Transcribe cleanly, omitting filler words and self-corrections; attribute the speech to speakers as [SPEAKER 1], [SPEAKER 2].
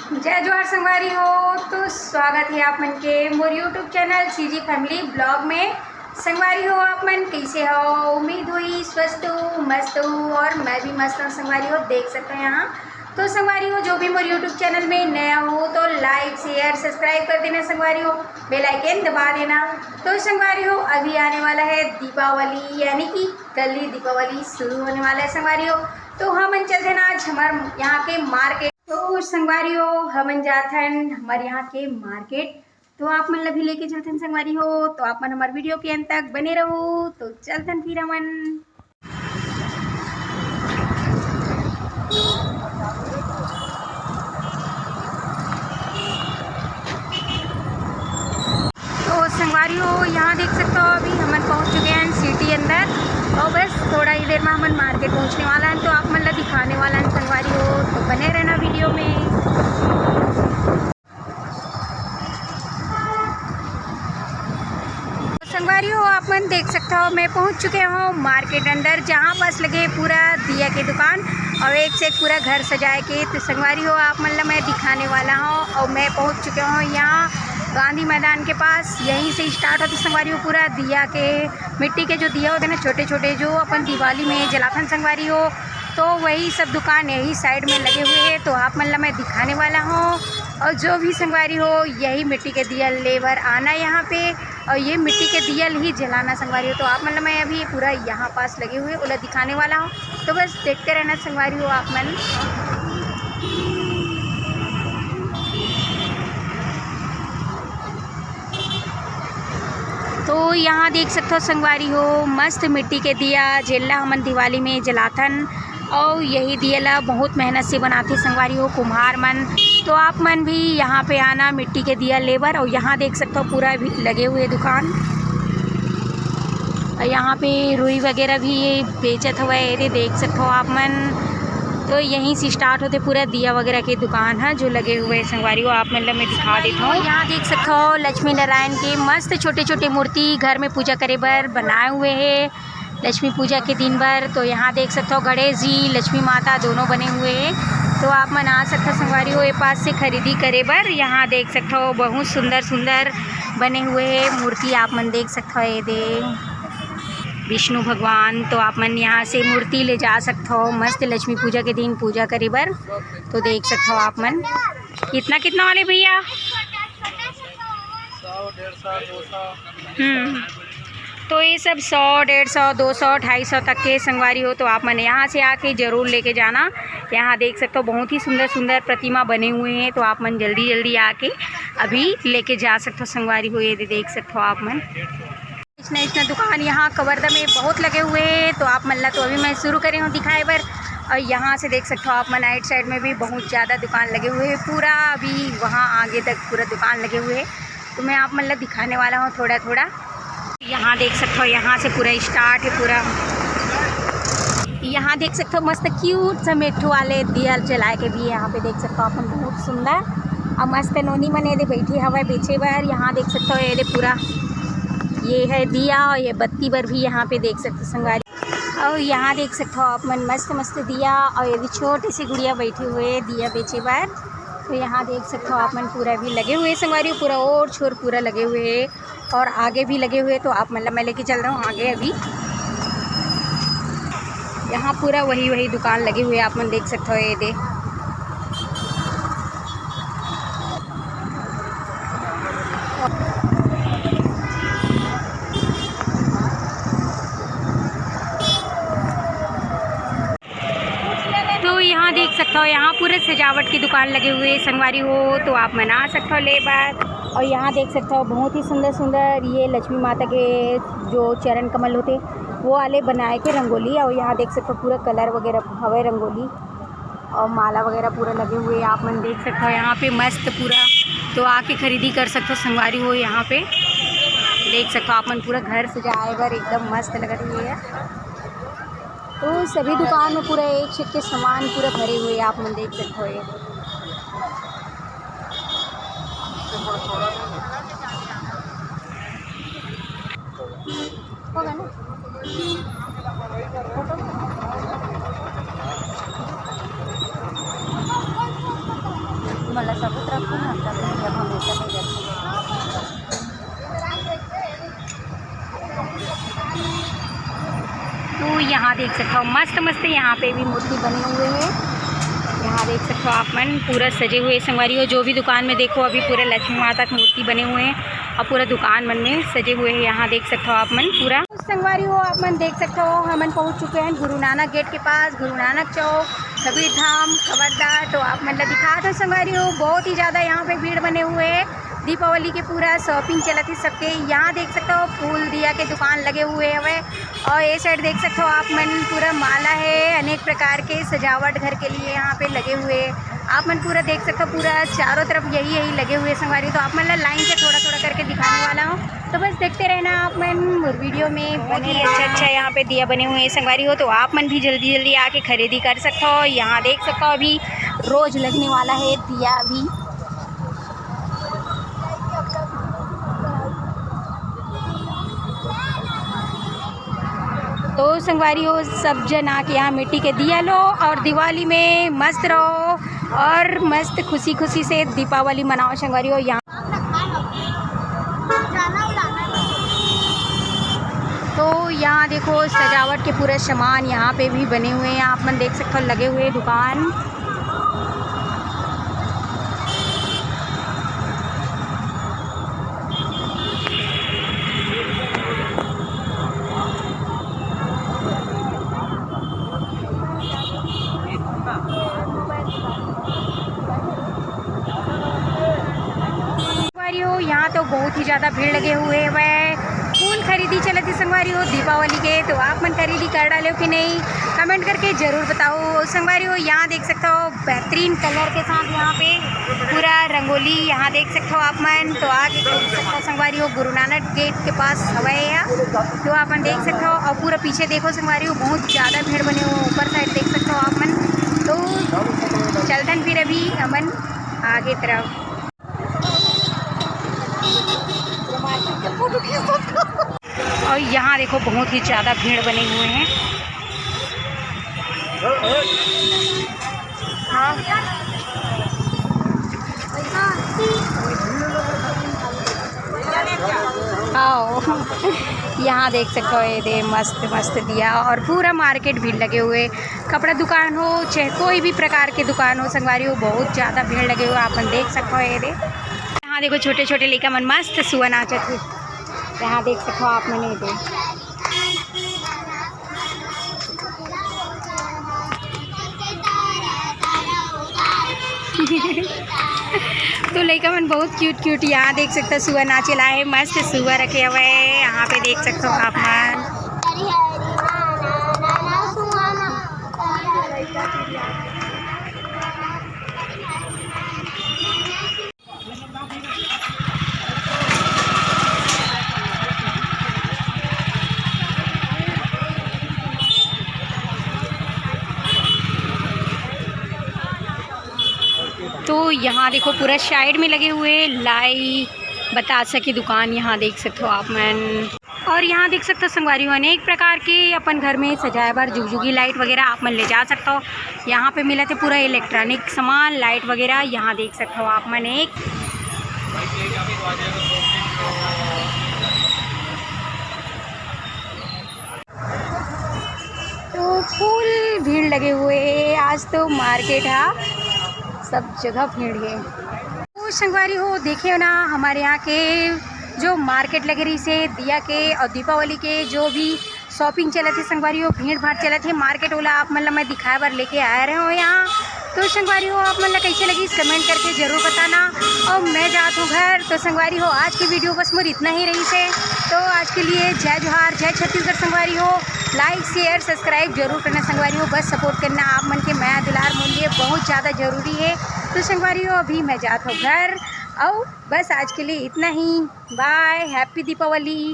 [SPEAKER 1] जय जोहार संगवारी हो। तो स्वागत है आप मन के मोर YouTube channel CG family blog में। संगवारी हो आप मन कैसे हो? उम्मीद हुई स्वस्थ हो, मस्त हो और मैं भी मस्त हूँ। संगवारी हो देख सकते हो यहाँ। तो संगवारी हो जो भी मोर यूट्यूब चैनल में नया हो तो लाइक शेयर सब्सक्राइब कर देना। संगवारी हो बेल आइकन दबा देना। तो संगवारी हो अभी आने वाला है दीपावली, यानी कि कल ही दीपावली शुरू होने वाला है। संगवारी हो तो हम चलते हैं आज हमारे यहाँ के मार्केट। तो संगवारी हो हमन जाथन हमारे यहाँ के मार्केट, तो आप मन भी लेके चलथन। संगवारी हो तो आप मन हमारे वीडियो के अंत तक बने रहो। तो चलथन फिर हमन। तो संगवारी हो यहाँ देख सकते हो अभी हमन पहुँच चुके हैं सिटी अंदर और बस थोड़ा ही देर में हमन मार्केट पहुँचने वाला है। तो आप मन दिखाने वाला है संगवारी हो, तो बने रहना वीडियो में। संगवारी हो आप मन देख सकते हो मैं पहुंच चुके हूँ मार्केट अंदर, जहाँ पास लगे पूरा दिया की दुकान और एक से एक पूरा घर सजाए के। तो संगवारी हो आप मन मैं दिखाने वाला हूँ और मैं पहुंच चुके हूँ यहाँ गांधी मैदान के पास। यहीं से स्टार्ट होते संगवारी हो पूरा दिया के, मिट्टी के जो दिया होते ना छोटे छोटे जो अपन दिवाली में जलाथन संगवारी हो, तो वही सब दुकान यही साइड में लगे हुए हैं। तो आप मतलब मैं दिखाने वाला हूँ। और जो भी संगवारी हो यही मिट्टी के दिया लेवर आना यहाँ पे और ये मिट्टी के दिया ही जलाना संगवारी हो। तो आप मतलब मैं अभी पूरा यहाँ पास लगे हुए उन्हें दिखाने वाला हूँ, तो बस देखते रहना संगवारी हो आप मन। तो यहाँ देख सकते हो संगवारी हो मस्त मिट्टी के दिया जेला हमन दिवाली में जलाथन और यही दिया बहुत मेहनत से बनाते संगवारी हो कुम्हार मन। तो आप मन भी यहाँ पे आना मिट्टी के दिया लेबर। और यहाँ देख सकते हो पूरा भी लगे हुए दुकान और यहाँ पे रुई वगैरह भी ये बेचत हुआ है, ये देख सकते हो आप मन। तो यहीं से स्टार्ट होते पूरा दिया वगैरह की दुकान है जो लगे हुए संगवारी हो आप मतलब मैं दिखा देता हूँ। यहाँ देख सकते हो लक्ष्मी नारायण के मस्त छोटे छोटे मूर्ति घर में पूजा करे बर बनाए हुए हैं लक्ष्मी पूजा के दिन भर। तो यहाँ देख सकते हो गणेश जी लक्ष्मी माता दोनों बने हुए हैं। तो आप मन आ सकते हो संगवारी हो ये पास से खरीदी करे बर। यहाँ देख सकते हो बहुत सुंदर सुंदर बने हुए हैं मूर्ति आप मन देख सकते हो। ये दे विष्णु भगवान, तो आप मन यहाँ से मूर्ति ले जा सकते हो मस्त लक्ष्मी पूजा के दिन पूजा करे बर। तो देख सकते हो आप मन कितना कितना वाले भैया 100, 150, 200। तो ये सब 100, 150, 200, 250 तक के संगवारी हो। तो आप मन यहाँ से आके ज़रूर लेके जाना। यहाँ देख सकते हो बहुत ही सुंदर सुंदर प्रतिमा बने हुए हैं। तो आप मन जल्दी जल्दी आके अभी लेके जा सकते हो संगवारी हो। ये देख सकते हो आप मन इतना दुकान यहाँ कवर्धा में बहुत लगे हुए हैं। तो आप मन तो अभी मैं शुरू करे हूँ दिखाए बर। और यहाँ से देख सकते हो आप मन राइट साइड में भी बहुत ज़्यादा दुकान लगे हुए हैं, पूरा अभी वहाँ आगे तक पूरा दुकान लगे हुए हैं। तो मैं आप मन दिखाने वाला हूँ थोड़ा थोड़ा। यहाँ देख सकते हो यहाँ से पूरा स्टार्ट है पूरा। यहाँ देख सकते हो मस्त क्यूट सा मिट्टू वाले दिया जलाए के भी यहाँ पे देख सकते हो अपन बहुत सुंदर और मस्त नोनी मन ये बैठी हवा बेचे बार। यहाँ देख सकते हो ये पूरा ये है दिया और ये बत्ती पर भी यहाँ पे देख सकते हो संगवारी। और यहाँ देख सकते हो आप मन मस्त मस्त दिया और ये छोटी सी गुड़िया बैठी हुए है दिया बेचे बार। तो यहाँ देख सकते हो आप मन पूरा भी लगे हुए संगवारी पूरा और छोर पूरा लगे हुए है और आगे भी लगे हुए। तो आप मतलब मैं लेके चल रहा हूँ आगे अभी। यहाँ पूरा वही दुकान लगे हुए आप मन देख सकते हो। ये दे तो यहाँ देख सकते हो यहाँ पूरे सजावट की दुकान लगे हुए संगवारी हो। तो आप मना सकते हो ले बात। और यहाँ देख सकते हो बहुत ही सुंदर सुंदर ये लक्ष्मी माता के जो चरण कमल होते वो वाले बनाए के रंगोली। और यहाँ देख सकते हो पूरा कलर वगैरह हवे रंगोली और माला वगैरह पूरा लगे हुए आप मन देख सकते हो यहाँ पे मस्त पूरा। तो आके खरीदी कर सकते हो संगवारी हो। यहाँ पे देख सकते हो आप मन पूरा घर सजाए बर एकदम मस्त लग रही है। तो सभी दुकान में पूरा एक छिट के सामान पूरा भरे हुए आप मन देख सकते हो। ये होगा ना मला सबूत रखूँ ना तब जब हमेशा नहीं रखूँ। तो यहाँ देख सकते हो मस्त मस्त यहाँ पे भी मूर्ति बने हुए हैं। यहाँ देख सकते हो आप मन पूरा सजे हुए संगवारी हो। जो भी दुकान में देखो अभी पूरे लक्ष्मी माता की मूर्ति बने हुए हैं और पूरा दुकान मन में सजे हुए हैं। यहाँ देख सकते हो आप मन पूरा संगवारी हो। आप मन देख सकते हो हम पहुँच चुके हैं गुरु नानक गेट के पास, गुरु नानक चौक, कबीर धाम, खबरदार। तो आप मतलब दिखा दो संगवारी हो बहुत ही ज़्यादा यहाँ पे भीड़ बने हुए है। दीपावली के पूरा शॉपिंग चलत है सबके। यहाँ देख सकते हो फूल दिया के दुकान लगे हुए हवे और ये साइड देख सकते हो आप मन पूरा माला है, अनेक प्रकार के सजावट घर के लिए यहाँ पे लगे हुए। आप मन पूरा देख सकते हो पूरा चारों तरफ यही लगे हुए संगवारी। तो आप मन लाइन से थोड़ा थोड़ा करके दिखाने वाला हूँ, तो बस देखते रहना आप मन वीडियो में। बहुत ही अच्छा यहाँ पे दिया बने हुए संगवारी हो। तो आप मन भी जल्दी जल्दी आके खरीदी कर सकते हो। यहाँ देख सकते हो अभी रोज लगने वाला है दिया भी। तो संगवारी हो सब जन आके यहाँ मिट्टी के दिया लो और दिवाली में मस्त रहो और मस्त खुशी खुशी से दीपावली मनाओ संगवारी हो। यहाँ तो यहाँ देखो सजावट के पूरे सामान यहाँ पे भी बने हुए हैं। आप मन देख सकते हो लगे हुए दुकान। यहाँ तो बहुत ही ज़्यादा भीड़ लगे हुए हैं। फूल खरीदी चलती संगवारी हो दीपावली के। तो आप मन खरीदी कर डाले हो कि नहीं कमेंट करके ज़रूर बताओ संगवारी हो। यहाँ देख सकते हो बेहतरीन कलर के साथ यहाँ पे पूरा रंगोली यहाँ देख सकते हो आप मन। तो आगे देख सकते हो संगवारी हो गुरु नानक गेट के पास हवा है यहाँ। तो आप मन देख सकते हो और पूरा पीछे देखो संगवारी हो बहुत ज़्यादा भीड़ बने हो। ऊपर साइड देख सकते हो आप मन। तो चलतन फिर अभी अमन आगे तरफ। और यहाँ देखो बहुत ही ज़्यादा भीड़ बने हुए हैं। आओ यहाँ देख सकते हो ये दे मस्त मस्त दिया और पूरा मार्केट भीड़ लगे हुए। कपड़ा दुकान हो चाहे कोई भी प्रकार के दुकान हो संगवारी हो बहुत ज़्यादा भीड़ लगे हुए। आप देख सकते हो ये दे। यहाँ देखो छोटे छोटे लड़का मन मस्त सुआ नाचत है। यहाँ देख सकते हो आप मैंने दे। तो लड़का मन बहुत क्यूट यहाँ देख सकते हो सुआ नाचे लाए मस्त सुआ रखे हुए हैं। यहाँ पे देख सकते हो आप मन। तो यहाँ देखो पूरा साइड में लगे हुए लाई बतासा की दुकान यहाँ देख सकते हो आप मन। और यहाँ देख सकते हो संगवारी हो अनेक प्रकार के अपन घर में सजाए बार जुगजुगी लाइट वगैरह आप मन ले जा सकते हो। यहाँ पे मिला थे पूरा इलेक्ट्रॉनिक सामान लाइट वगैरह यहाँ देख सकते हो आप मन। एक तो फुल भीड़ लगे हुए आज तो मार्केट है सब जगह भीड़ है। तो संगवारी हो देखे ना हमारे यहाँ के जो मार्केट लगे रही से दिया के और दीपावली के जो भी शॉपिंग चले थे संगवारी हो भीड़ भाड़ चले थे मार्केट वाला आप मतलब मैं दिखाए बार लेके आए रहे हो यहाँ। तो संगवारी हो आप मतलब कैसे लगी कमेंट करके ज़रूर बताना। और मैं जाता हूँ घर। तो संगवारी हो आज की वीडियो बस मोर इतना ही रही से। तो आज के लिए जय जोहार जय छत्तीसगढ़ संगवारी हो। लाइक शेयर सब्सक्राइब जरूर करना संगवारी हो। बस सपोर्ट करना आप मन के माया दुलार मूल्य बहुत ज़्यादा ज़रूरी है। तो संगवारी हो अभी मैं जाता हूँ घर और बस आज के लिए इतना ही। Bye happy Deepawali.